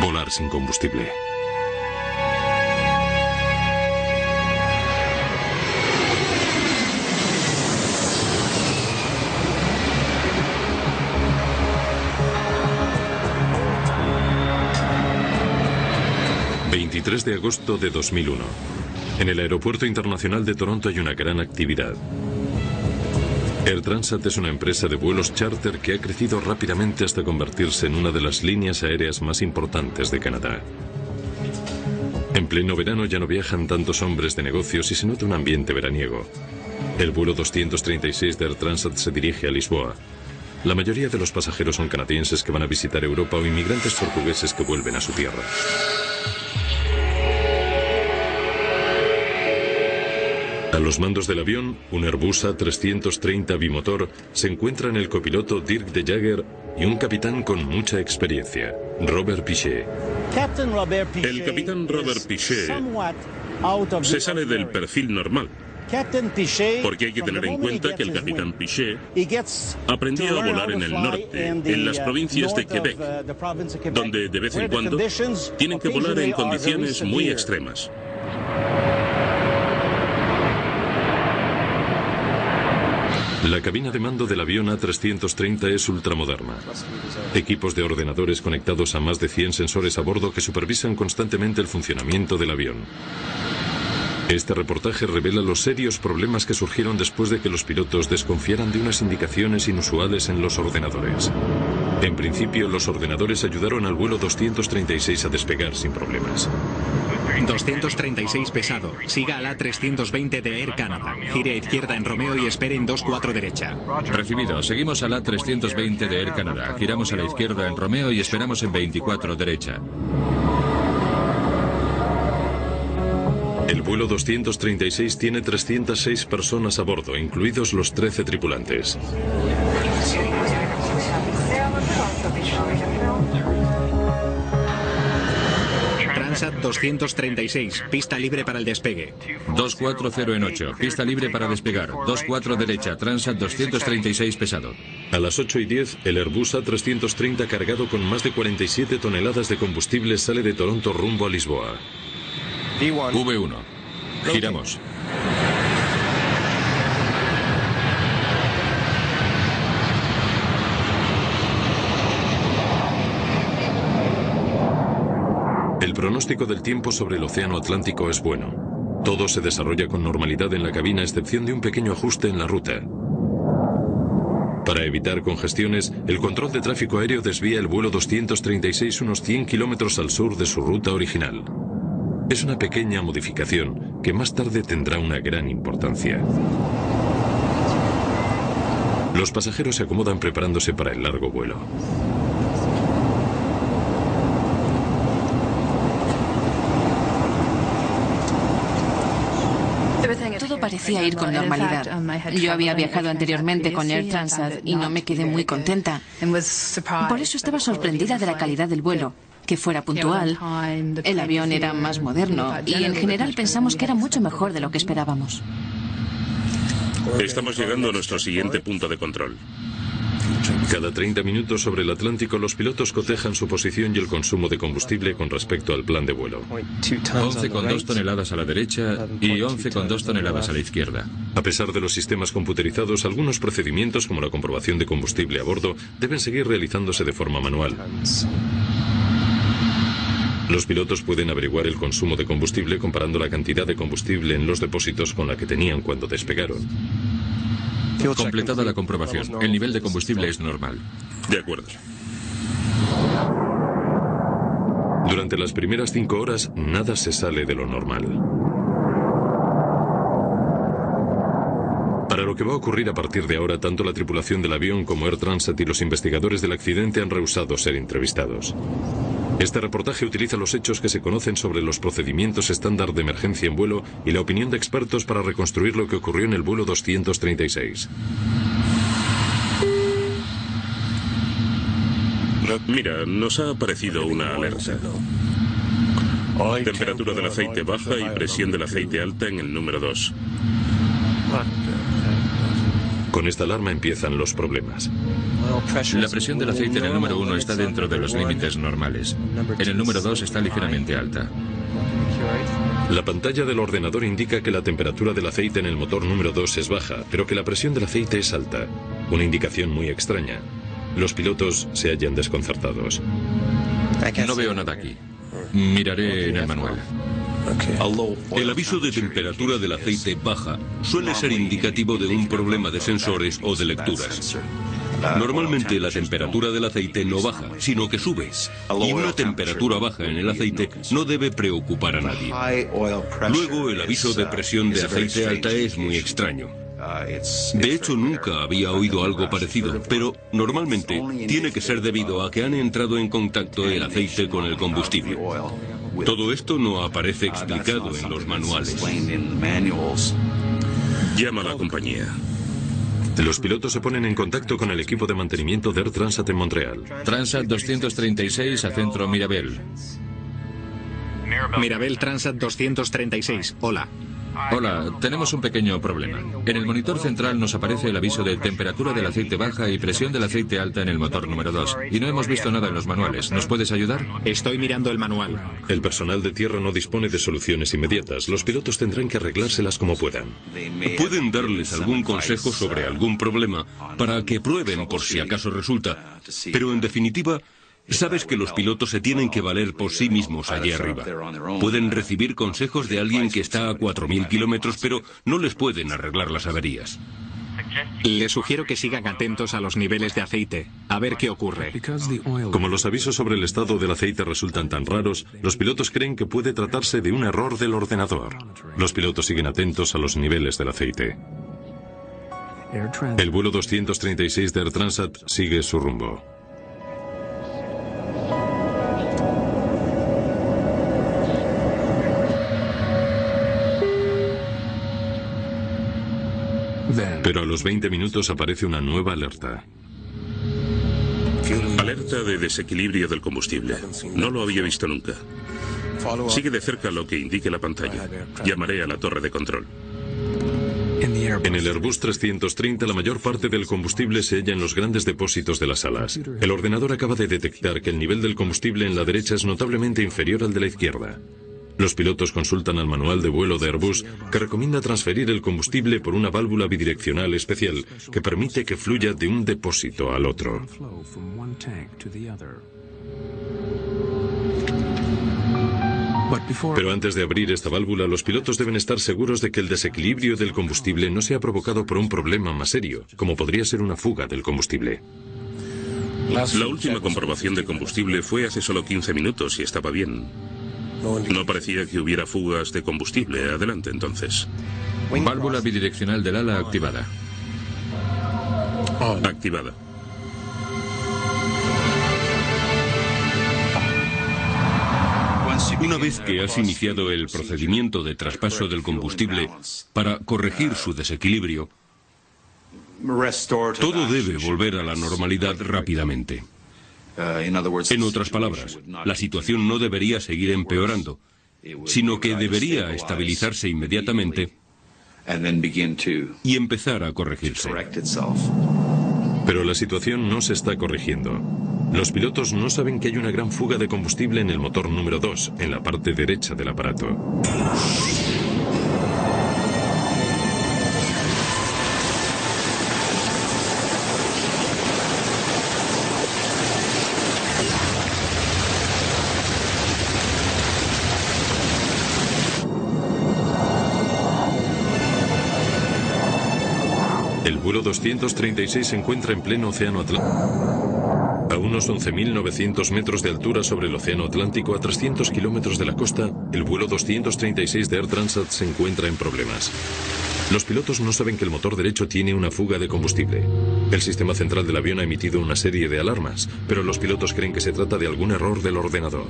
Volar sin combustible. ...23 de agosto de 2001... En el Aeropuerto Internacional de Toronto hay una gran actividad. Air Transat es una empresa de vuelos charter que ha crecido rápidamente hasta convertirse en una de las líneas aéreas más importantes de Canadá. En pleno verano ya no viajan tantos hombres de negocios y se nota un ambiente veraniego. El vuelo 236 de Air Transat se dirige a Lisboa. La mayoría de los pasajeros son canadienses que van a visitar Europa o inmigrantes portugueses que vuelven a su tierra. A los mandos del avión, un Airbus A330 bimotor se encuentra en el copiloto Dirk de Jager y un capitán con mucha experiencia, Robert Pichet. El capitán Robert Pichet se sale del perfil normal, porque hay que tener en cuenta que el capitán Pichet aprendió a volar en el norte, en las provincias de Quebec, donde de vez en cuando tienen que volar en condiciones muy extremas. La cabina de mando del avión A330 es ultramoderna. Equipos de ordenadores conectados a más de 100 sensores a bordo que supervisan constantemente el funcionamiento del avión. Este reportaje revela los serios problemas que surgieron después de que los pilotos desconfiaran de unas indicaciones inusuales en los ordenadores. En principio, los ordenadores ayudaron al vuelo 236 a despegar sin problemas. 236 pesado. Siga al A320 de Air Canada. Gire a izquierda en Romeo y espere en 24 derecha. Recibido. Seguimos al A320 de Air Canada. Giramos a la izquierda en Romeo y esperamos en 24 derecha. El vuelo 236 tiene 306 personas a bordo, incluidos los 13 tripulantes. Transat 236, pista libre para el despegue. 240 en 8, pista libre para despegar. 24 derecha, Transat 236 pesado. A las 8:10, el Airbus A330 cargado con más de 47 toneladas de combustible sale de Toronto rumbo a Lisboa. V1. Giramos. El pronóstico del tiempo sobre el Océano Atlántico es bueno. Todo se desarrolla con normalidad en la cabina, a excepción de un pequeño ajuste en la ruta. Para evitar congestiones, el control de tráfico aéreo desvía el vuelo 236 unos 100 kilómetros al sur de su ruta original. Es una pequeña modificación que más tarde tendrá una gran importancia. Los pasajeros se acomodan preparándose para el largo vuelo. Todo parecía ir con normalidad. Yo había viajado anteriormente con Air Transat y no me quedé muy contenta. Por eso estaba sorprendida de la calidad del vuelo, que fuera puntual. El avión era más moderno y en general pensamos que era mucho mejor de lo que esperábamos. Estamos llegando a nuestro siguiente punto de control. Cada 30 minutos sobre el Atlántico, los pilotos cotejan su posición y el consumo de combustible con respecto al plan de vuelo. 11,2 toneladas a la derecha y 11,2 toneladas a la izquierda. A pesar de los sistemas computarizados, algunos procedimientos como la comprobación de combustible a bordo deben seguir realizándose de forma manual. Los pilotos pueden averiguar el consumo de combustible comparando la cantidad de combustible en los depósitos con la que tenían cuando despegaron. Completada la comprobación, el nivel de combustible es normal. De acuerdo. Durante las primeras 5 horas, nada se sale de lo normal. Para lo que va a ocurrir a partir de ahora, tanto la tripulación del avión como Air Transat y los investigadores del accidente han rehusado ser entrevistados. Este reportaje utiliza los hechos que se conocen sobre los procedimientos estándar de emergencia en vuelo y la opinión de expertos para reconstruir lo que ocurrió en el vuelo 236. Mira, nos ha aparecido una alerta. Temperatura del aceite baja y presión del aceite alta en el número 2. Con esta alarma empiezan los problemas. La presión del aceite en el número 1 está dentro de los límites normales. En el número 2 está ligeramente alta. La pantalla del ordenador indica que la temperatura del aceite en el motor número 2 es baja, pero que la presión del aceite es alta. Una indicación muy extraña. Los pilotos se hallan desconcertados. No veo nada aquí. Miraré en el manual. El aviso de temperatura del aceite baja suele ser indicativo de un problema de sensores o de lecturas. Normalmente la temperatura del aceite no baja, sino que sube. Y una temperatura baja en el aceite no debe preocupar a nadie. Luego, el aviso de presión de aceite alta es muy extraño. De hecho, nunca había oído algo parecido, pero normalmente tiene que ser debido a que han entrado en contacto el aceite con el combustible. Todo esto no aparece explicado en los manuales. Llama a la compañía. Los pilotos se ponen en contacto con el equipo de mantenimiento de Air Transat en Montreal. Transat 236 a centro Mirabel. Mirabel Transat 236. Hola. Hola, tenemos un pequeño problema. En el monitor central nos aparece el aviso de temperatura del aceite baja y presión del aceite alta en el motor número 2. Y no hemos visto nada en los manuales. ¿Nos puedes ayudar? Estoy mirando el manual. El personal de tierra no dispone de soluciones inmediatas. Los pilotos tendrán que arreglárselas como puedan. Pueden darles algún consejo sobre algún problema para que prueben por si acaso resulta. Pero en definitiva, sabes que los pilotos se tienen que valer por sí mismos allí arriba. Pueden recibir consejos de alguien que está a 4.000 kilómetros, pero no les pueden arreglar las averías. Les sugiero que sigan atentos a los niveles de aceite, a ver qué ocurre. Como los avisos sobre el estado del aceite resultan tan raros, los pilotos creen que puede tratarse de un error del ordenador. Los pilotos siguen atentos a los niveles del aceite. El vuelo 236 de Air Transat sigue su rumbo. Pero a los 20 minutos aparece una nueva alerta. Alerta de desequilibrio del combustible. No lo había visto nunca. Sigue de cerca lo que indique la pantalla. Llamaré a la torre de control. En el Airbus 330 la mayor parte del combustible se halla en los grandes depósitos de las alas. El ordenador acaba de detectar que el nivel del combustible en la derecha es notablemente inferior al de la izquierda. Los pilotos consultan al manual de vuelo de Airbus, que recomienda transferir el combustible por una válvula bidireccional especial que permite que fluya de un depósito al otro. Pero antes de abrir esta válvula, los pilotos deben estar seguros de que el desequilibrio del combustible no sea provocado por un problema más serio, como podría ser una fuga del combustible. La última comprobación de combustible fue hace solo 15 minutos y estaba bien. No parecía que hubiera fugas de combustible. Adelante, entonces. Válvula bidireccional del ala activada. Activada. Una vez que has iniciado el procedimiento de traspaso del combustible para corregir su desequilibrio, todo debe volver a la normalidad rápidamente. En otras palabras, la situación no debería seguir empeorando, sino que debería estabilizarse inmediatamente y empezar a corregirse. Pero la situación no se está corrigiendo. Los pilotos no saben que hay una gran fuga de combustible en el motor número 2, en la parte derecha del aparato. El vuelo 236 se encuentra en pleno océano Atlántico. A unos 11.900 metros de altura sobre el océano Atlántico, a 300 kilómetros de la costa, el vuelo 236 de Air Transat se encuentra en problemas. Los pilotos no saben que el motor derecho tiene una fuga de combustible. El sistema central del avión ha emitido una serie de alarmas, pero los pilotos creen que se trata de algún error del ordenador.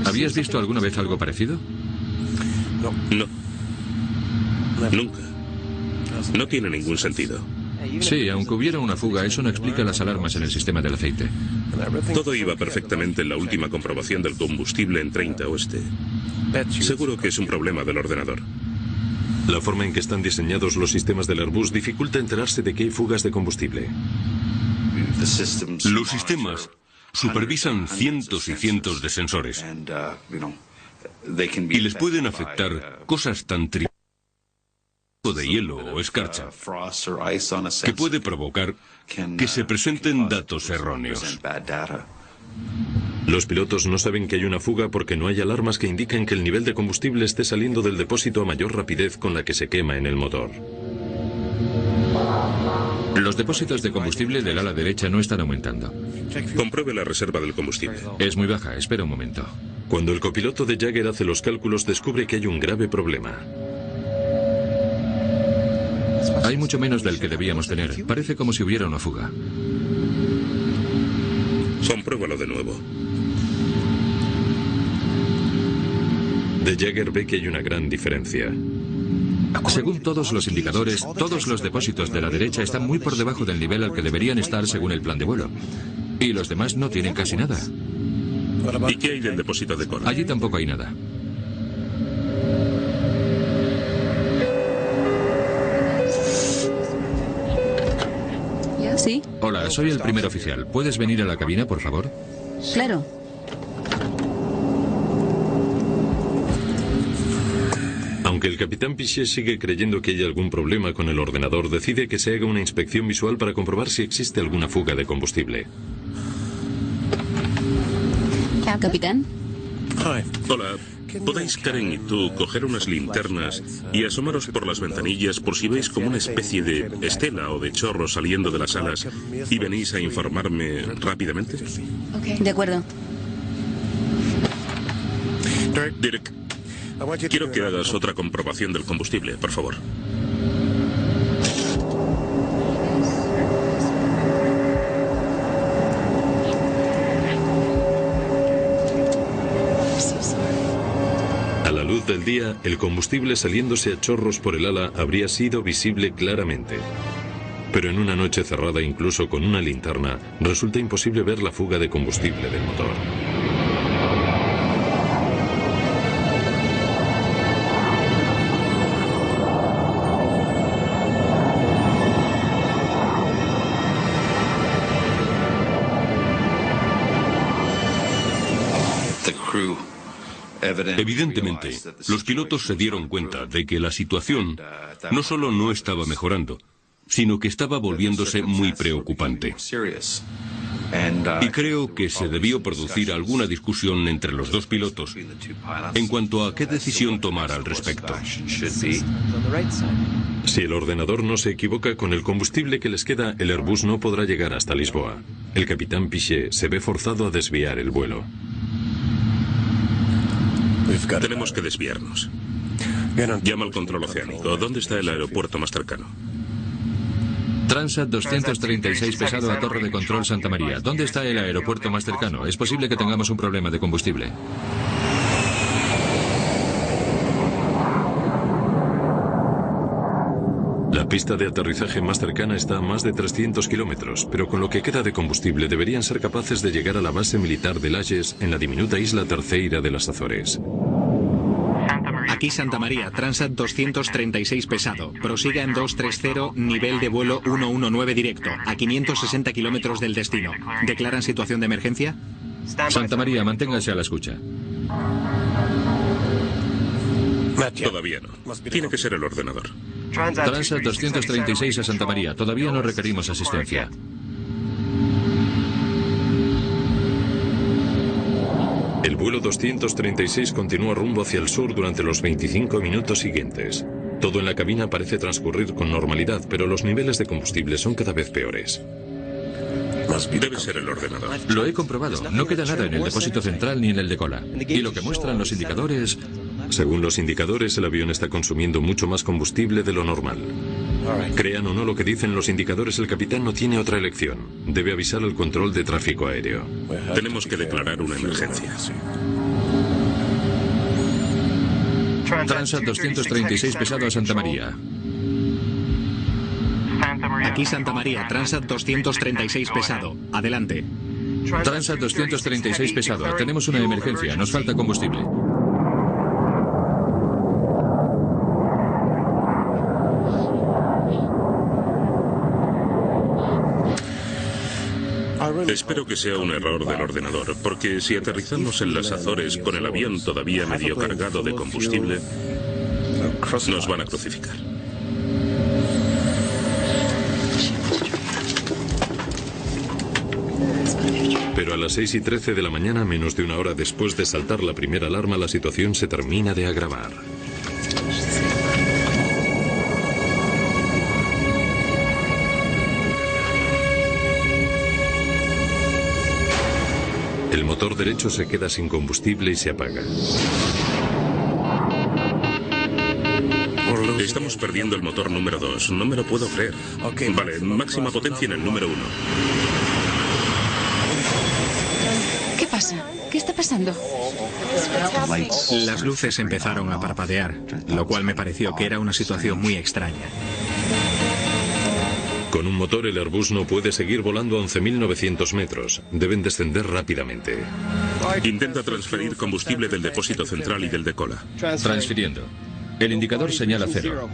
¿Habías visto alguna vez algo parecido? No. Nunca. No tiene ningún sentido. Sí, aunque hubiera una fuga, eso no explica las alarmas en el sistema del aceite. Todo iba perfectamente en la última comprobación del combustible en 30 Oeste. Seguro que es un problema del ordenador. La forma en que están diseñados los sistemas del Airbus dificulta enterarse de que hay fugas de combustible. Los sistemas supervisan cientos y cientos de sensores y les pueden afectar cosas tan triviales como de hielo o escarcha que puede provocar que se presenten datos erróneos. Los pilotos no saben que hay una fuga porque no hay alarmas que indiquen que el nivel de combustible esté saliendo del depósito a mayor rapidez con la que se quema en el motor. Los depósitos de combustible del ala derecha no están aumentando. Compruebe la reserva del combustible. Es muy baja, espera un momento. Cuando el copiloto de Jagger hace los cálculos, descubre que hay un grave problema. Hay mucho menos del que debíamos tener. Parece como si hubiera una fuga. Compruébalo de nuevo. De Jagger ve que hay una gran diferencia. Según todos los indicadores, todos los depósitos de la derecha están muy por debajo del nivel al que deberían estar según el plan de vuelo. Y los demás no tienen casi nada. ¿Y qué hay del depósito de cola? Allí tampoco hay nada. ¿Sí? Hola, soy el primer oficial. ¿Puedes venir a la cabina, por favor? Claro. Aunque el capitán Pichet sigue creyendo que hay algún problema con el ordenador, decide que se haga una inspección visual para comprobar si existe alguna fuga de combustible. Capitán. Hola. ¿Podéis, Karen y tú, coger unas linternas y asomaros por las ventanillas por si veis como una especie de estela o de chorro saliendo de las alas y venís a informarme rápidamente? De acuerdo. Dirk, quiero que hagas otra comprobación del combustible, por favor. A la luz del día, el combustible saliéndose a chorros por el ala habría sido visible claramente. Pero en una noche cerrada, incluso con una linterna, resulta imposible ver la fuga de combustible del motor. Evidentemente, los pilotos se dieron cuenta de que la situación no solo no estaba mejorando, sino que estaba volviéndose muy preocupante. Y creo que se debió producir alguna discusión entre los dos pilotos en cuanto a qué decisión tomar al respecto. Si el ordenador no se equivoca, con el combustible que les queda, el Airbus no podrá llegar hasta Lisboa. El capitán Pichet se ve forzado a desviar el vuelo. Tenemos que desviarnos. Llama al control oceánico. ¿Dónde está el aeropuerto más cercano? Transat 236 pesado a Torre de Control Santa María. ¿Dónde está el aeropuerto más cercano? Es posible que tengamos un problema de combustible. La pista de aterrizaje más cercana está a más de 300 kilómetros, pero con lo que queda de combustible deberían ser capaces de llegar a la base militar de Lajes en la diminuta isla Terceira de las Azores. Aquí Santa María, Transat 236 pesado. Prosiga en 230, nivel de vuelo 119 directo, a 560 kilómetros del destino. ¿Declaran situación de emergencia? Santa María, manténgase a la escucha. Todavía no. Tiene que ser el ordenador. Transat 236 a Santa María. Todavía no requerimos asistencia. El vuelo 236 continúa rumbo hacia el sur durante los 25 minutos siguientes. Todo en la cabina parece transcurrir con normalidad, pero los niveles de combustible son cada vez peores. Debe ser el ordenador. Lo he comprobado. No queda nada en el depósito central ni en el de cola. Y lo que muestran los indicadores... Según los indicadores, el avión está consumiendo mucho más combustible de lo normal. Crean o no lo que dicen los indicadores, el capitán no tiene otra elección. Debe avisar al control de tráfico aéreo. Tenemos que declarar una emergencia. Transat 236 pesado a Santa María. Aquí Santa María, Transat 236 pesado. Adelante. Transat 236 pesado. Tenemos una emergencia. Nos falta combustible. Espero que sea un error del ordenador, porque si aterrizamos en las Azores con el avión todavía medio cargado de combustible, nos van a crucificar. Pero a las 6:13 de la mañana, menos de una hora después de saltar la primera alarma, la situación se termina de agravar. El motor derecho se queda sin combustible y se apaga. Estamos perdiendo el motor número 2. No me lo puedo creer. Vale, máxima potencia en el número 1. ¿Qué pasa? ¿Qué está pasando? Las luces empezaron a parpadear, lo cual me pareció que era una situación muy extraña. Con un motor el Airbus no puede seguir volando a 11.900 metros. Deben descender rápidamente. Intenta transferir combustible del depósito central y del de cola. Transfiriendo. El indicador señala 0.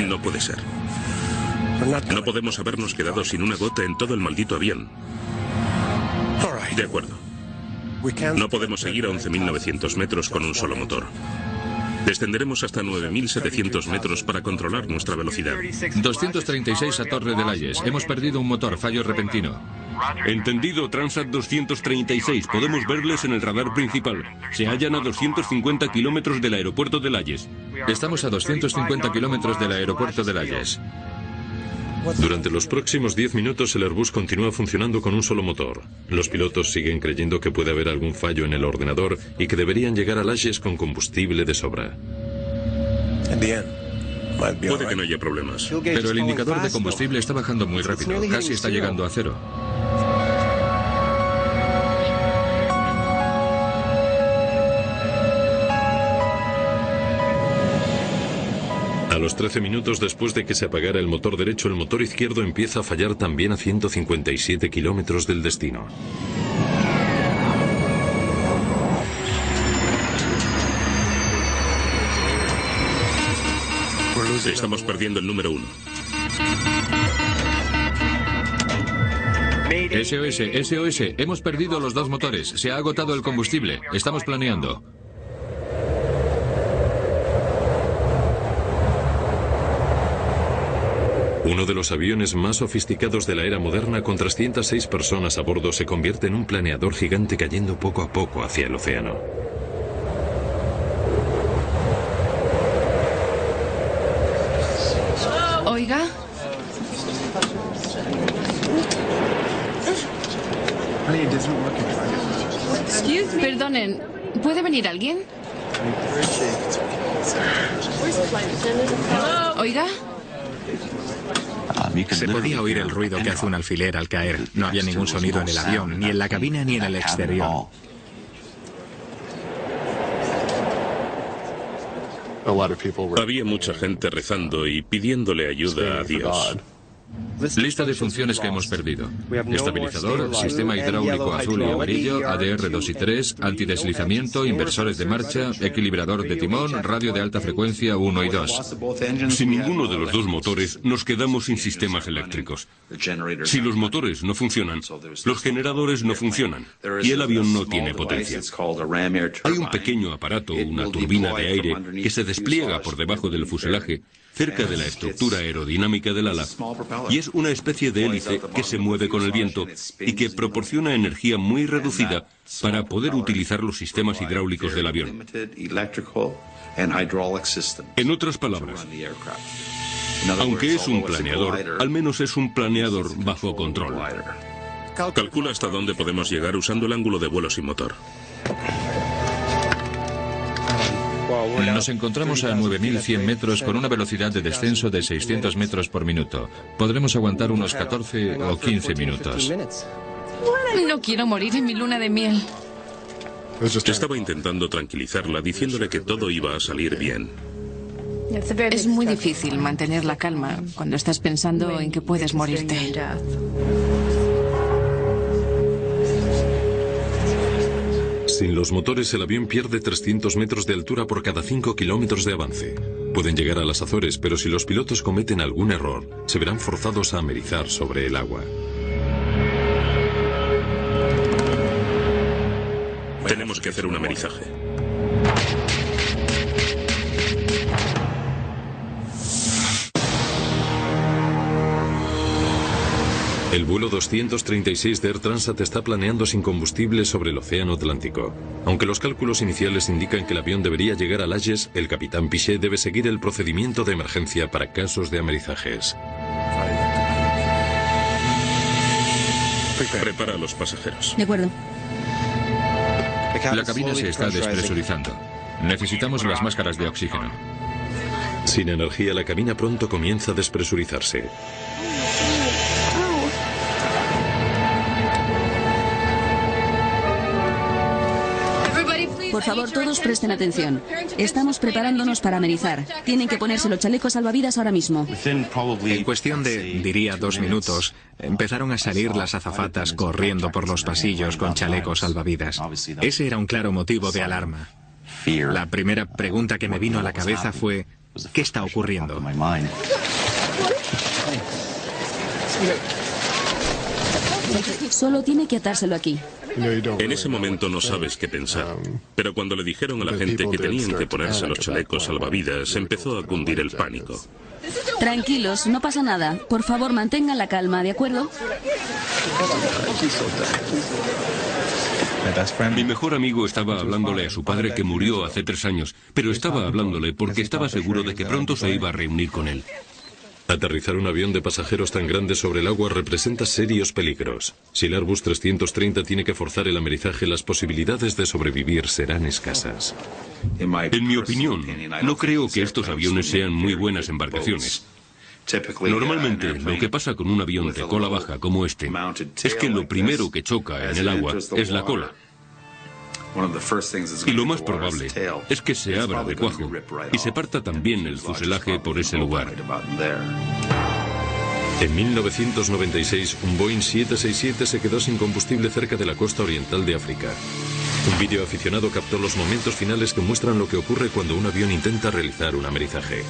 No puede ser. No podemos habernos quedado sin una gota en todo el maldito avión. De acuerdo. No podemos seguir a 11.900 metros con un solo motor. Descenderemos hasta 9.700 metros para controlar nuestra velocidad. 236 a Torre de Layes. Hemos perdido un motor, fallo repentino. Entendido, Transat 236. Podemos verles en el radar principal. Se hallan a 250 kilómetros del aeropuerto de Layes. Estamos a 250 kilómetros del aeropuerto de Layes. Durante los próximos 10 minutos el Airbus continúa funcionando con un solo motor. Los pilotos siguen creyendo que puede haber algún fallo en el ordenador y que deberían llegar a Layes con combustible de sobra. Puede que no haya problemas. Pero el indicador de combustible está bajando muy rápido. Casi está llegando a 0. A los 13 minutos después de que se apagara el motor derecho, el motor izquierdo empieza a fallar también a 157 kilómetros del destino. Estamos perdiendo el número 1. SOS, SOS. Hemos perdido los 2 motores. Se ha agotado el combustible. Estamos planeando. Uno de los aviones más sofisticados de la era moderna, con 306 personas a bordo, se convierte en un planeador gigante cayendo poco a poco hacia el océano. Oiga. Perdonen, ¿puede venir alguien? Oiga. Se podía oír el ruido que hace un alfiler al caer. No había ningún sonido en el avión, ni en la cabina ni en el exterior. Había mucha gente rezando y pidiéndole ayuda a Dios. Lista de funciones que hemos perdido. Estabilizador, sistema hidráulico azul y amarillo, ADR 2 y 3, antideslizamiento, inversores de marcha, equilibrador de timón, radio de alta frecuencia 1 y 2. Sin ninguno de los 2 motores nos quedamos sin sistemas eléctricos. Si los motores no funcionan, los generadores no funcionan y el avión no tiene potencia. Hay un pequeño aparato, una turbina de aire, que se despliega por debajo del fuselaje, cerca de la estructura aerodinámica del ala, y es una especie de hélice que se mueve con el viento y que proporciona energía muy reducida para poder utilizar los sistemas hidráulicos del avión. En otras palabras, aunque es un planeador, al menos es un planeador bajo control. Calcula hasta dónde podemos llegar usando el ángulo de vuelo sin motor. Nos encontramos a 9.100 metros con una velocidad de descenso de 600 metros por minuto. Podremos aguantar unos 14 o 15 minutos. No quiero morir en mi luna de miel. Estaba intentando tranquilizarla, diciéndole que todo iba a salir bien. Es muy difícil mantener la calma cuando estás pensando en que puedes morirte. Sin los motores, el avión pierde 300 metros de altura por cada 5 kilómetros de avance. Pueden llegar a las Azores, pero si los pilotos cometen algún error, se verán forzados a amerizar sobre el agua. Tenemos que hacer un amerizaje. El vuelo 236 de Air Transat está planeando sin combustible sobre el Océano Atlántico. Aunque los cálculos iniciales indican que el avión debería llegar a Layes, el capitán Piché debe seguir el procedimiento de emergencia para casos de amerizajes. Prepara a los pasajeros. De acuerdo. La cabina se está despresurizando. Necesitamos las máscaras de oxígeno. Sin energía, la cabina pronto comienza a despresurizarse. Por favor, todos presten atención. Estamos preparándonos para amerizar. Tienen que ponerse los chalecos salvavidas ahora mismo. En cuestión de, diría, 2 minutos, empezaron a salir las azafatas corriendo por los pasillos con chalecos salvavidas. Ese era un claro motivo de alarma. La primera pregunta que me vino a la cabeza fue, ¿qué está ocurriendo? Solo tiene que atárselo aquí. En ese momento no sabes qué pensar, pero cuando le dijeron a la gente que tenían que ponerse los chalecos salvavidas, empezó a cundir el pánico. Tranquilos, no pasa nada. Por favor, mantengan la calma, ¿de acuerdo? Mi mejor amigo estaba hablándole a su padre que murió hace 3 años, pero estaba hablándole porque estaba seguro de que pronto se iba a reunir con él. Aterrizar un avión de pasajeros tan grande sobre el agua representa serios peligros. Si el Airbus 330 tiene que forzar el amerizaje, las posibilidades de sobrevivir serán escasas. En mi opinión, no creo que estos aviones sean muy buenas embarcaciones. Normalmente, lo que pasa con un avión de cola baja como este es que lo primero que choca en el agua es la cola. Y lo más probable es que se abra de cuajo y se parta también el fuselaje por ese lugar. En 1996, un Boeing 767 se quedó sin combustible cerca de la costa oriental de África. Un vídeo aficionado captó los momentos finales que muestran lo que ocurre cuando un avión intenta realizar un amerizaje.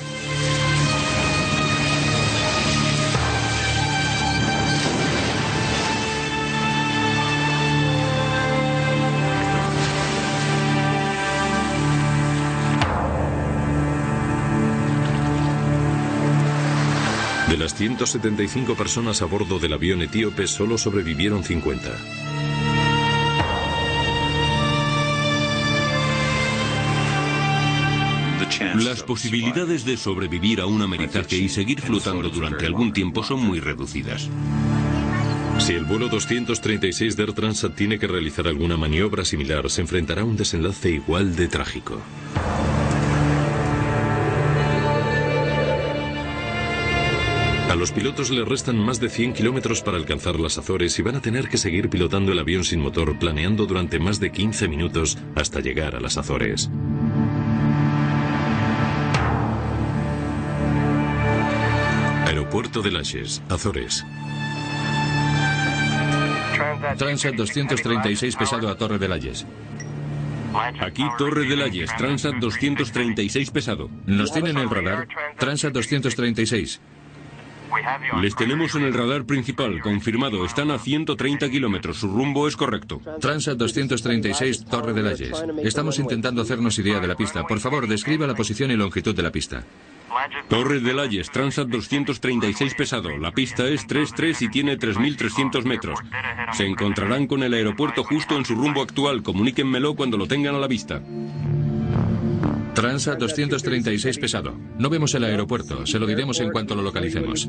De las 175 personas a bordo del avión etíope, solo sobrevivieron 50. Las posibilidades de sobrevivir a un amerizaje y seguir flotando durante algún tiempo son muy reducidas. Si el vuelo 236 de Air Transat tiene que realizar alguna maniobra similar, se enfrentará a un desenlace igual de trágico. A los pilotos les restan más de 100 kilómetros para alcanzar las Azores y van a tener que seguir pilotando el avión sin motor, planeando durante más de 15 minutos hasta llegar a las Azores. Aeropuerto de Layes, Azores. Transat 236 pesado a Torre de Layes. Aquí Torre de Layes, Transat 236 pesado. ¿Nos tienen el radar? Transat 236. Les tenemos en el radar principal, confirmado. Están a 130 kilómetros, su rumbo es correcto. Transat 236, Torre de Layes. Estamos intentando hacernos idea de la pista. Por favor, describa la posición y longitud de la pista. Torre de Layes, Transat 236 pesado. La pista es 3-3 y tiene 3.300 metros. Se encontrarán con el aeropuerto justo en su rumbo actual. Comuníquenmelo cuando lo tengan a la vista. Transat 236 pesado. No vemos el aeropuerto. Se lo diremos en cuanto lo localicemos.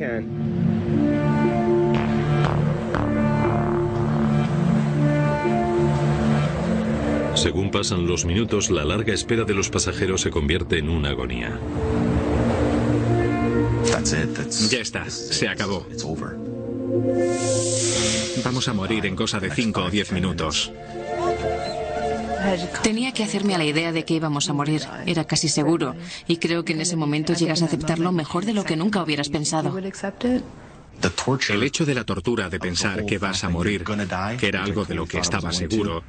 Según pasan los minutos, la larga espera de los pasajeros se convierte en una agonía. Ya está, se acabó. Vamos a morir en cosa de 5 o 10 minutos. Tenía que hacerme a la idea de que íbamos a morir. Era casi seguro. Y creo que en ese momento llegas a aceptarlo mejor de lo que nunca hubieras pensado. El hecho de la tortura de pensar que vas a morir, que era algo de lo que estaba seguro,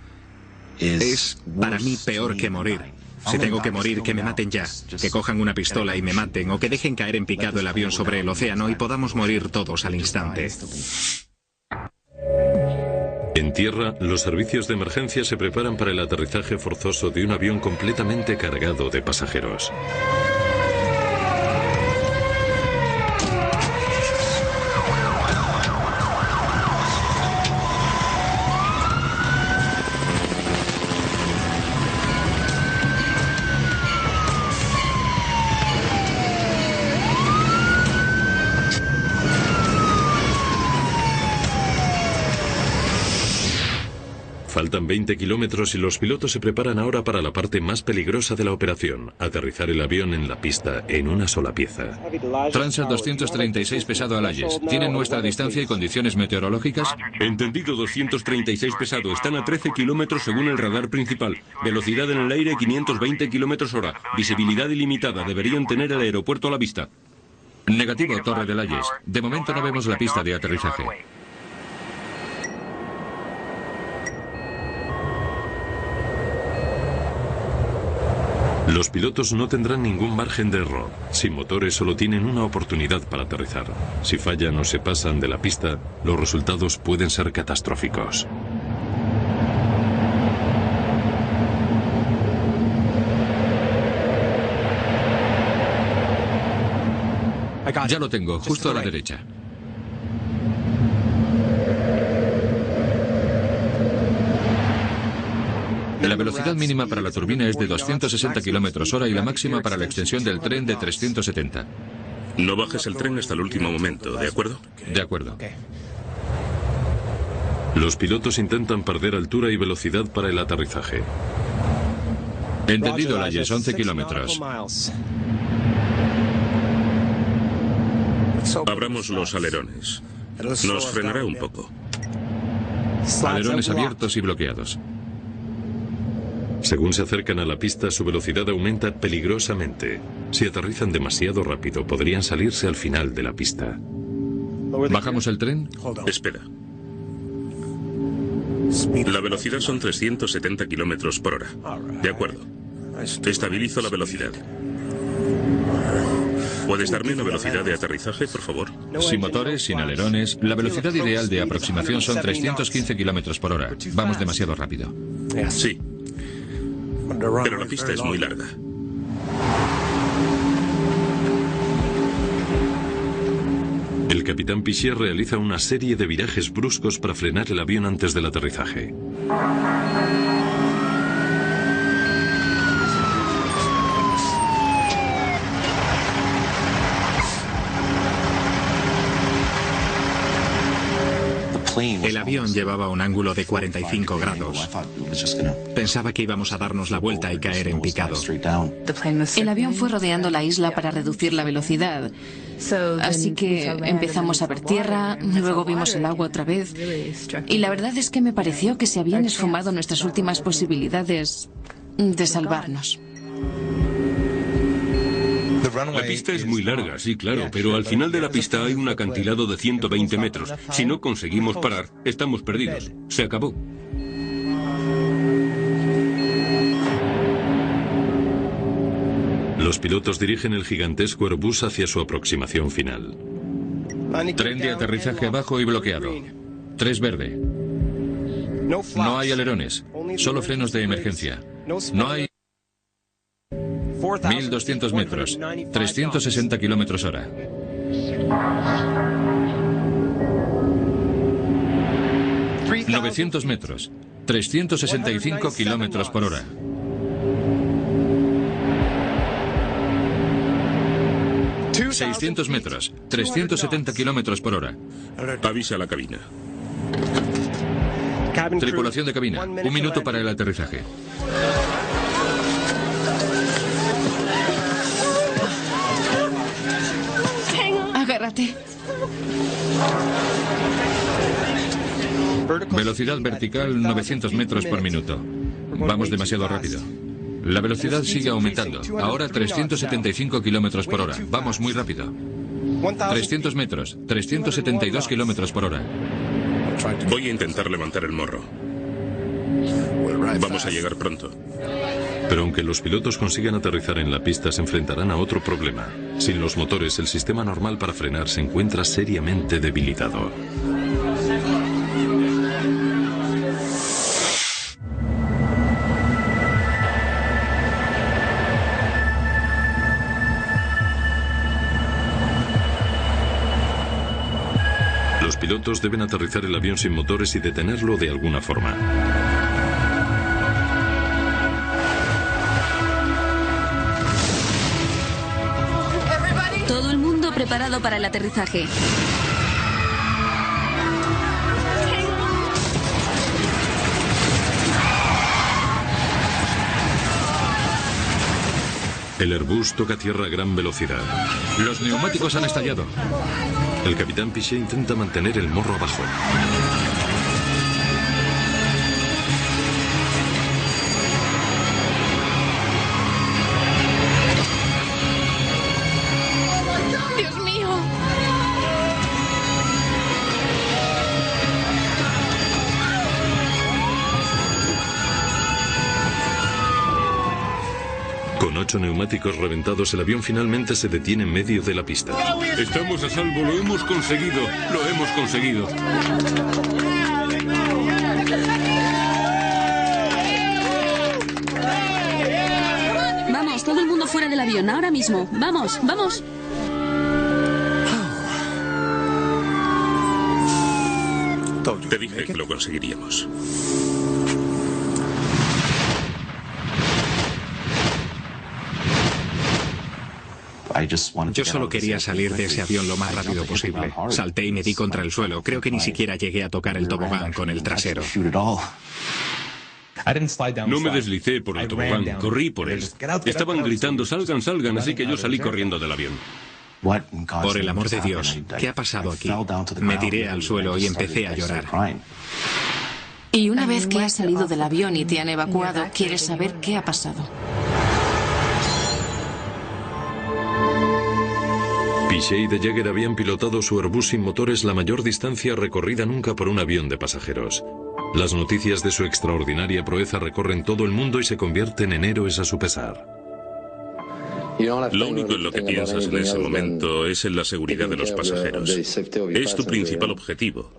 es para mí peor que morir. Si tengo que morir, que me maten ya. Que cojan una pistola y me maten, o que dejen caer en picado el avión sobre el océano y podamos morir todos al instante. En En tierra, los servicios de emergencia se preparan para el aterrizaje forzoso de un avión completamente cargado de pasajeros. Faltan 20 kilómetros y los pilotos se preparan ahora para la parte más peligrosa de la operación, aterrizar el avión en la pista en una sola pieza. Transat 236 pesado Alayes. ¿Tienen nuestra distancia y condiciones meteorológicas? Entendido, 236 pesado. Están a 13 kilómetros según el radar principal. Velocidad en el aire 520 kilómetros hora. Visibilidad ilimitada. Deberían tener el aeropuerto a la vista. Negativo, Torre de Alayes. De momento no vemos la pista de aterrizaje. Los pilotos no tendrán ningún margen de error. Sin motores solo tienen una oportunidad para aterrizar. Si fallan o se pasan de la pista, los resultados pueden ser catastróficos. Ya lo tengo, justo a la derecha. La velocidad mínima para la turbina es de 260 kilómetros hora y la máxima para la extensión del tren de 370. No bajes el tren hasta el último momento, ¿de acuerdo? De acuerdo. Los pilotos intentan perder altura y velocidad para el aterrizaje. Entendido, Alayes, 11 kilómetros. Abramos los alerones. Nos frenará un poco. Alerones abiertos y bloqueados. Según se acercan a la pista, su velocidad aumenta peligrosamente. Si aterrizan demasiado rápido, podrían salirse al final de la pista. ¿Bajamos el tren? Espera. La velocidad son 370 kilómetros por hora. De acuerdo. Estabilizo la velocidad. ¿Puedes darme una velocidad de aterrizaje, por favor? Sin motores, sin alerones. La velocidad ideal de aproximación son 315 kilómetros por hora. Vamos demasiado rápido. Sí. Pero la pista es muy larga. El capitán Piché realiza una serie de virajes bruscos para frenar el avión antes del aterrizaje. El avión llevaba un ángulo de 45 grados. Pensaba que íbamos a darnos la vuelta y caer en picado. El avión fue rodeando la isla para reducir la velocidad. Así que empezamos a ver tierra, luego vimos el agua otra vez. Y la verdad es que me pareció que se habían esfumado nuestras últimas posibilidades de salvarnos. La pista es muy larga, sí, claro, pero al final de la pista hay un acantilado de 120 metros. Si no conseguimos parar, estamos perdidos. Se acabó. Los pilotos dirigen el gigantesco Airbus hacia su aproximación final. Tren de aterrizaje abajo y bloqueado. 3 verde. No hay alerones, solo frenos de emergencia. No hay... 1200 metros, 360 kilómetros hora. ...900 metros, 365 kilómetros por hora. ...600 metros, 370 kilómetros por hora. Avisa a la cabina. Tripulación de cabina, 1 minuto para el aterrizaje. Agárrate. Velocidad vertical 900 metros por minuto. Vamos demasiado rápido. La velocidad sigue aumentando. Ahora 375 kilómetros por hora. Vamos muy rápido. 300 metros, 372 kilómetros por hora. Voy a intentar levantar el morro. Vamos a llegar pronto. Pero aunque los pilotos consigan aterrizar en la pista, se enfrentarán a otro problema. Sin los motores, el sistema normal para frenar se encuentra seriamente debilitado. pilotos deben aterrizar el avión sin motores y detenerlo de alguna forma. Todo el mundo preparado para el aterrizaje. El Airbus toca tierra a gran velocidad. Los neumáticos han estallado. El capitán Piché intenta mantener el morro abajo. ¡Dios mío! Con 8 neumáticos reventados, el avión finalmente se detiene en medio de la pista. Estamos a salvo, lo hemos conseguido, lo hemos conseguido. Vamos, todo el mundo fuera del avión, ahora mismo. Vamos, vamos. Te dije que lo conseguiríamos. Yo solo quería salir de ese avión lo más rápido posible. Salté y me di contra el suelo. Creo que ni siquiera llegué a tocar el tobogán con el trasero. No me deslicé por el tobogán, corrí por él. Estaban gritando, salgan, salgan, así que yo salí corriendo del avión. Por el amor de Dios, ¿qué ha pasado aquí? Me tiré al suelo y empecé a llorar. Y una vez que has salido del avión y te han evacuado, quieres saber qué ha pasado. Piché y De Jager habían pilotado su Airbus sin motores la mayor distancia recorrida nunca por un avión de pasajeros. Las noticias de su extraordinaria proeza recorren todo el mundo y se convierten en héroes a su pesar. Lo único en lo que piensas en ese momento es en la seguridad de los pasajeros. Es tu principal objetivo.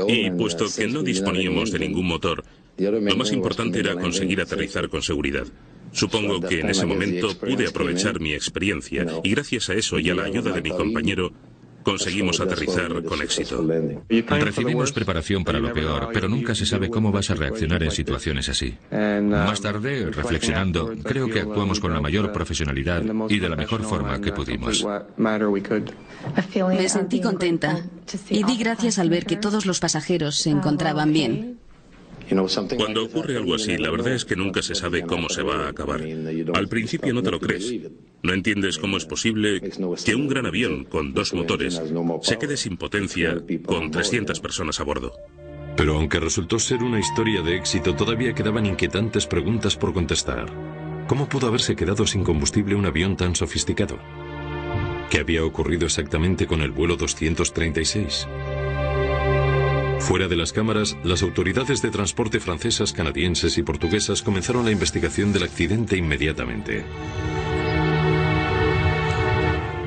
Y puesto que no disponíamos de ningún motor, lo más importante era conseguir aterrizar con seguridad. Supongo que en ese momento pude aprovechar mi experiencia y gracias a eso y a la ayuda de mi compañero conseguimos aterrizar con éxito. Recibimos preparación para lo peor, pero nunca se sabe cómo vas a reaccionar en situaciones así. Más tarde, reflexionando, creo que actuamos con la mayor profesionalidad y de la mejor forma que pudimos. Me sentí contenta y di gracias al ver que todos los pasajeros se encontraban bien. Cuando ocurre algo así, la verdad es que nunca se sabe cómo se va a acabar. Al principio no te lo crees. No entiendes cómo es posible que un gran avión con 2 motores se quede sin potencia con 300 personas a bordo. Pero aunque resultó ser una historia de éxito, todavía quedaban inquietantes preguntas por contestar. ¿Cómo pudo haberse quedado sin combustible un avión tan sofisticado? ¿Qué había ocurrido exactamente con el vuelo 236? Fuera de las cámaras, las autoridades de transporte francesas, canadienses y portuguesas comenzaron la investigación del accidente inmediatamente.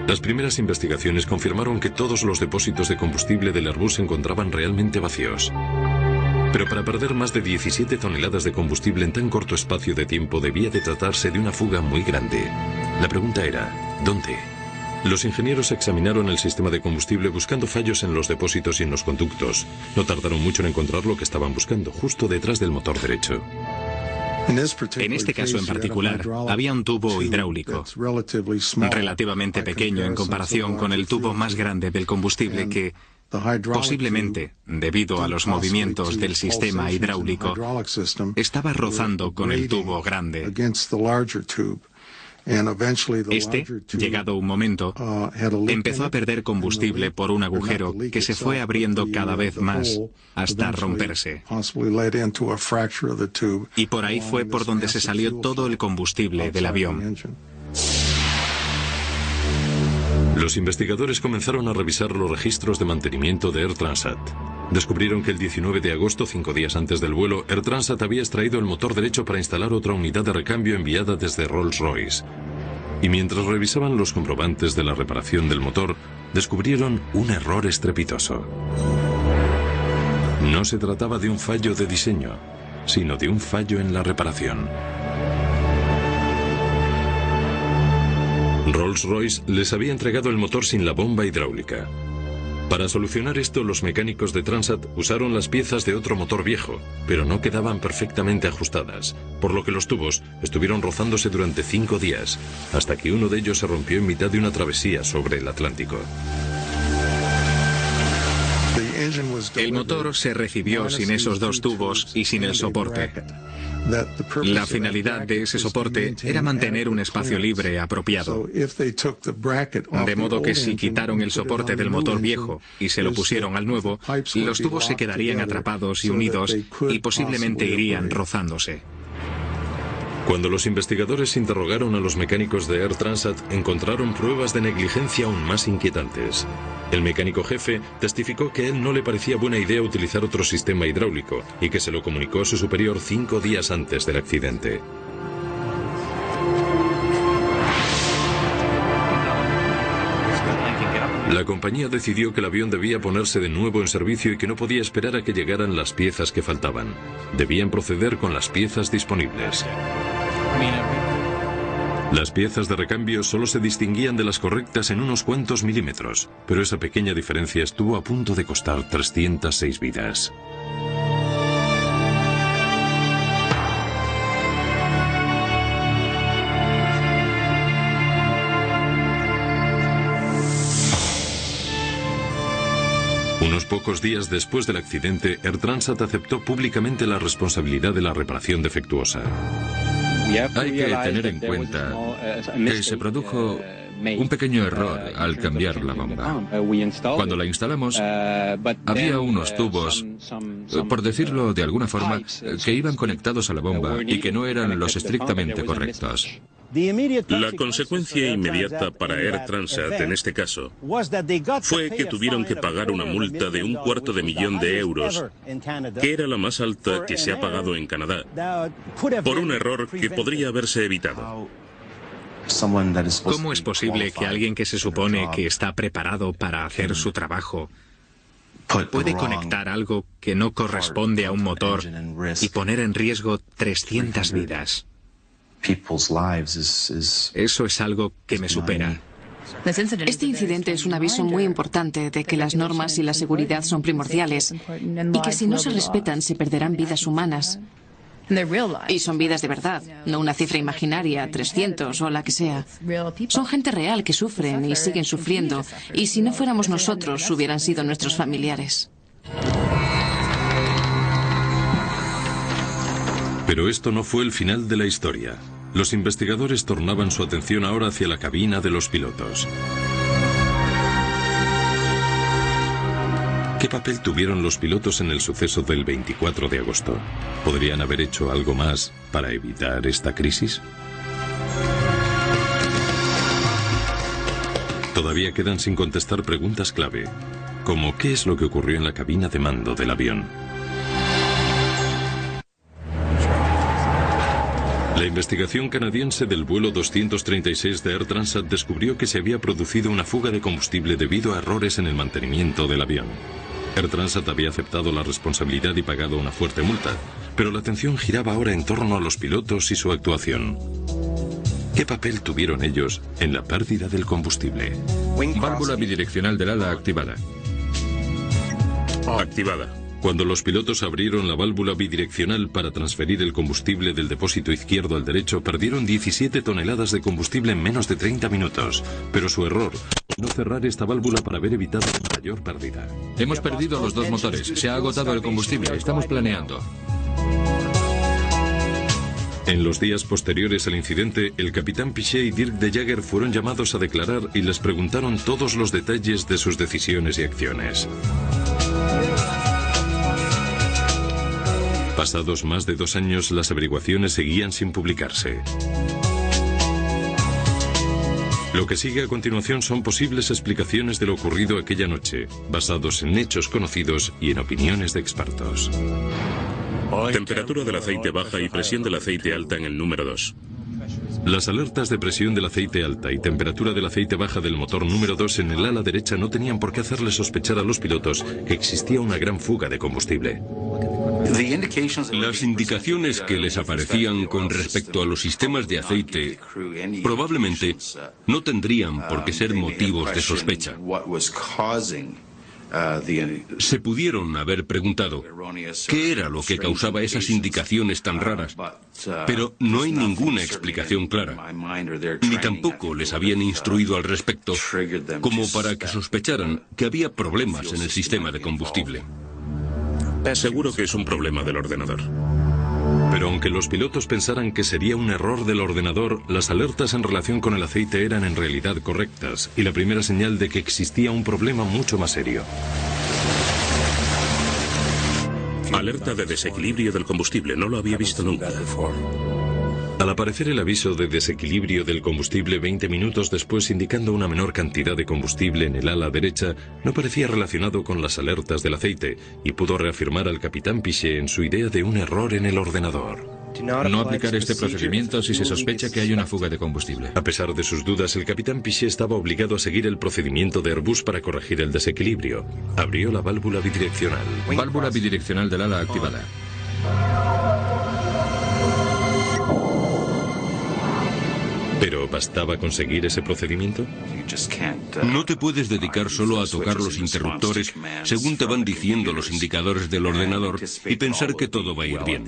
Las primeras investigaciones confirmaron que todos los depósitos de combustible del Airbus se encontraban realmente vacíos. Pero para perder más de 17 toneladas de combustible en tan corto espacio de tiempo debía de tratarse de una fuga muy grande. La pregunta era, ¿dónde? Los ingenieros examinaron el sistema de combustible buscando fallos en los depósitos y en los conductos. No tardaron mucho en encontrar lo que estaban buscando, justo detrás del motor derecho. En este caso en particular, había un tubo hidráulico, relativamente pequeño en comparación con el tubo más grande del combustible que, posiblemente, debido a los movimientos del sistema hidráulico, estaba rozando con el tubo grande. Este, llegado un momento, empezó a perder combustible por un agujero que se fue abriendo cada vez más hasta romperse. Y por ahí fue por donde se salió todo el combustible del avión. Los investigadores comenzaron a revisar los registros de mantenimiento de Air Transat. Descubrieron que el 19 de agosto, 5 días antes del vuelo, Air Transat había extraído el motor derecho para instalar otra unidad de recambio enviada desde Rolls-Royce. Y mientras revisaban los comprobantes de la reparación del motor, descubrieron un error estrepitoso. No se trataba de un fallo de diseño, sino de un fallo en la reparación. Rolls-Royce les había entregado el motor sin la bomba hidráulica. Para solucionar esto, los mecánicos de Transat usaron las piezas de otro motor viejo, pero no quedaban perfectamente ajustadas, por lo que los tubos estuvieron rozándose durante 5 días, hasta que uno de ellos se rompió en mitad de una travesía sobre el Atlántico. El motor se recibió sin esos 2 tubos y sin el soporte. La finalidad de ese soporte era mantener un espacio libre apropiado. De modo que si quitaron el soporte del motor viejo y se lo pusieron al nuevo, los tubos se quedarían atrapados y unidos y posiblemente irían rozándose. Cuando los investigadores interrogaron a los mecánicos de Air Transat, encontraron pruebas de negligencia aún más inquietantes. El mecánico jefe testificó que a él no le parecía buena idea utilizar otro sistema hidráulico y que se lo comunicó a su superior 5 días antes del accidente. La compañía decidió que el avión debía ponerse de nuevo en servicio y que no podía esperar a que llegaran las piezas que faltaban. Debían proceder con las piezas disponibles. Las piezas de recambio solo se distinguían de las correctas en unos cuantos milímetros, pero esa pequeña diferencia estuvo a punto de costar 306 vidas. Unos pocos días después del accidente, Air Transat aceptó públicamente la responsabilidad de la reparación defectuosa. Hay que tener en cuenta que se produjo un pequeño error al cambiar la bomba. Cuando la instalamos, había unos tubos, por decirlo de alguna forma, que iban conectados a la bomba y que no eran los estrictamente correctos. La consecuencia inmediata para Air Transat en este caso fue que tuvieron que pagar una multa de $250,000, que era la más alta que se ha pagado en Canadá, por un error que podría haberse evitado. ¿Cómo es posible que alguien que se supone que está preparado para hacer su trabajo puede conectar algo que no corresponde a un motor y poner en riesgo 300 vidas? Eso es algo que me supera. Este incidente es un aviso muy importante de que las normas y la seguridad son primordiales y que si no se respetan se perderán vidas humanas. Y son vidas de verdad, no una cifra imaginaria, 300 o la que sea. Son gente real que sufren y siguen sufriendo, y si no fuéramos nosotros, hubieran sido nuestros familiares. Pero esto no fue el final de la historia. Los investigadores tornaban su atención ahora hacia la cabina de los pilotos. ¿Qué papel tuvieron los pilotos en el suceso del 24 de agosto? ¿Podrían haber hecho algo más para evitar esta crisis? Todavía quedan sin contestar preguntas clave, como ¿qué es lo que ocurrió en la cabina de mando del avión? La investigación canadiense del vuelo 236 de Air Transat descubrió que se había producido una fuga de combustible debido a errores en el mantenimiento del avión. Air Transat había aceptado la responsabilidad y pagado una fuerte multa, pero la atención giraba ahora en torno a los pilotos y su actuación. ¿Qué papel tuvieron ellos en la pérdida del combustible? Válvula bidireccional del ala activada. Activada. Cuando los pilotos abrieron la válvula bidireccional para transferir el combustible del depósito izquierdo al derecho, perdieron 17 toneladas de combustible en menos de 30 minutos. Pero su error fue no cerrar esta válvula para haber evitado una mayor pérdida. Hemos perdido los 2 motores. Se ha agotado el combustible. Estamos planeando. En los días posteriores al incidente, el capitán Piché y Dirk de Jager fueron llamados a declarar y les preguntaron todos los detalles de sus decisiones y acciones. Pasados más de 2 años, las averiguaciones seguían sin publicarse. Lo que sigue a continuación son posibles explicaciones de lo ocurrido aquella noche, basados en hechos conocidos y en opiniones de expertos. Temperatura del aceite baja y presión del aceite alta en el número 2. Las alertas de presión del aceite alta y temperatura del aceite baja del motor número 2 en el ala derecha no tenían por qué hacerle sospechar a los pilotos que existía una gran fuga de combustible. Las indicaciones que les aparecían con respecto a los sistemas de aceite probablemente no tendrían por qué ser motivos de sospecha. Se pudieron haber preguntado qué era lo que causaba esas indicaciones tan raras, pero no hay ninguna explicación clara, ni tampoco les habían instruido al respecto como para que sospecharan que había problemas en el sistema de combustible. Seguro que es un problema del ordenador. Pero aunque los pilotos pensaran que sería un error del ordenador, las alertas en relación con el aceite eran en realidad correctas y la primera señal de que existía un problema mucho más serio. Alerta de desequilibrio del combustible, no lo había visto nunca. Al aparecer el aviso de desequilibrio del combustible 20 minutos después indicando una menor cantidad de combustible en el ala derecha, no parecía relacionado con las alertas del aceite y pudo reafirmar al capitán Piché en su idea de un error en el ordenador. No aplicar este procedimiento si se sospecha que hay una fuga de combustible. A pesar de sus dudas, el capitán Piché estaba obligado a seguir el procedimiento de Airbus para corregir el desequilibrio. Abrió la válvula bidireccional. Válvula bidireccional del ala activada. ¿Pero bastaba conseguir ese procedimiento? No te puedes dedicar solo a tocar los interruptores según te van diciendo los indicadores del ordenador y pensar que todo va a ir bien.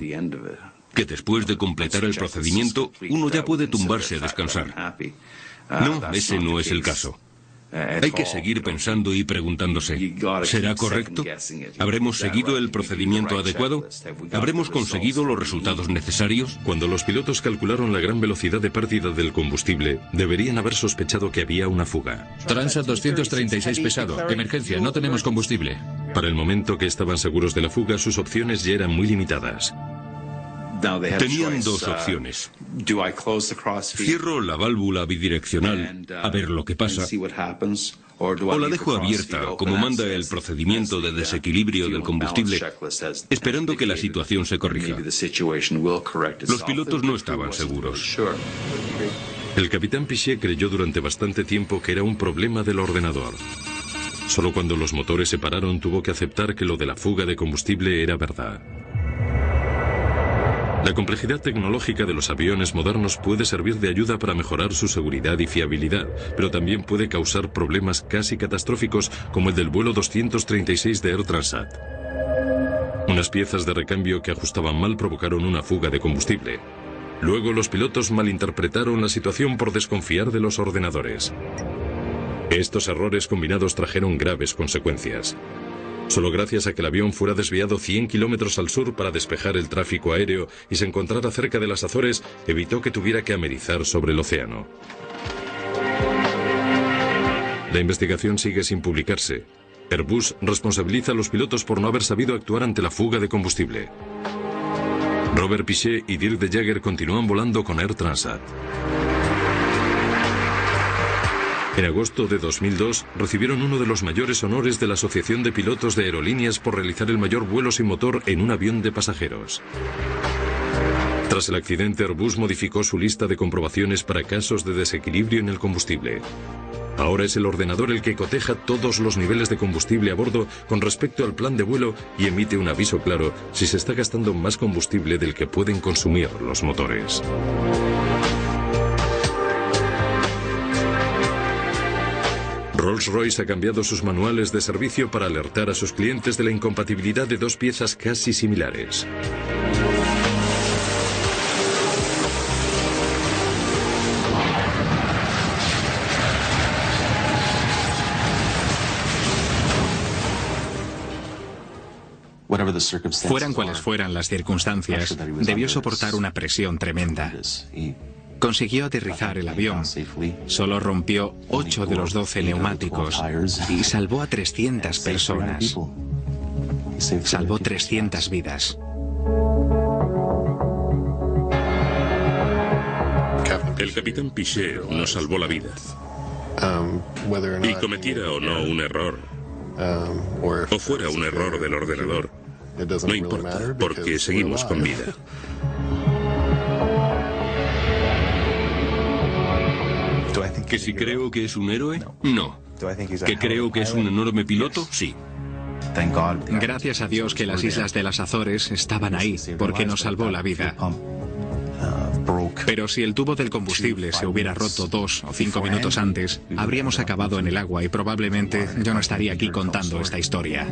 Que después de completar el procedimiento, uno ya puede tumbarse a descansar. No, ese no es el caso. Hay que seguir pensando y preguntándose, ¿será correcto? ¿Habremos seguido el procedimiento adecuado? ¿Habremos conseguido los resultados necesarios? Cuando los pilotos calcularon la gran velocidad de pérdida del combustible, deberían haber sospechado que había una fuga. Transat 236 pesado. Emergencia, no tenemos combustible. Para el momento que estaban seguros de la fuga, sus opciones ya eran muy limitadas. Tenían dos opciones. Cierro la válvula bidireccional a ver lo que pasa, o la dejo abierta como manda el procedimiento de desequilibrio del combustible, esperando que la situación se corrija. Los pilotos no estaban seguros. El capitán Piché creyó durante bastante tiempo que era un problema del ordenador. Solo cuando los motores se pararon tuvo que aceptar que lo de la fuga de combustible era verdad. La complejidad tecnológica de los aviones modernos puede servir de ayuda para mejorar su seguridad y fiabilidad, pero también puede causar problemas casi catastróficos como el del vuelo 236 de Air Transat. Unas piezas de recambio que ajustaban mal provocaron una fuga de combustible. Luego los pilotos malinterpretaron la situación por desconfiar de los ordenadores. Estos errores combinados trajeron graves consecuencias. Solo gracias a que el avión fuera desviado 100 kilómetros al sur para despejar el tráfico aéreo y se encontrara cerca de las Azores, evitó que tuviera que amerizar sobre el océano. La investigación sigue sin publicarse. Airbus responsabiliza a los pilotos por no haber sabido actuar ante la fuga de combustible. Robert Piché y Dirk de Jager continúan volando con Air Transat. En agosto de 2002 recibieron uno de los mayores honores de la Asociación de Pilotos de Aerolíneas por realizar el mayor vuelo sin motor en un avión de pasajeros. Tras el accidente, Airbus modificó su lista de comprobaciones para casos de desequilibrio en el combustible. Ahora es el ordenador el que coteja todos los niveles de combustible a bordo con respecto al plan de vuelo y emite un aviso claro si se está gastando más combustible del que pueden consumir los motores. Rolls-Royce ha cambiado sus manuales de servicio para alertar a sus clientes de la incompatibilidad de dos piezas casi similares. Fueran cuales fueran las circunstancias, debió soportar una presión tremenda. Consiguió aterrizar el avión, solo rompió 8 de los 12 neumáticos y salvó a 300 personas. Salvó 300 vidas. El capitán Piché nos salvó la vida. Y cometiera o no un error, o fuera un error del ordenador, no importa, porque seguimos con vida. ¿Que si creo que es un héroe? No. ¿Que creo que es un enorme piloto? Sí. Gracias a Dios que las islas de las Azores estaban ahí, porque nos salvó la vida. Pero si el tubo del combustible se hubiera roto 2 o 5 minutos antes, habríamos acabado en el agua y probablemente yo no estaría aquí contando esta historia.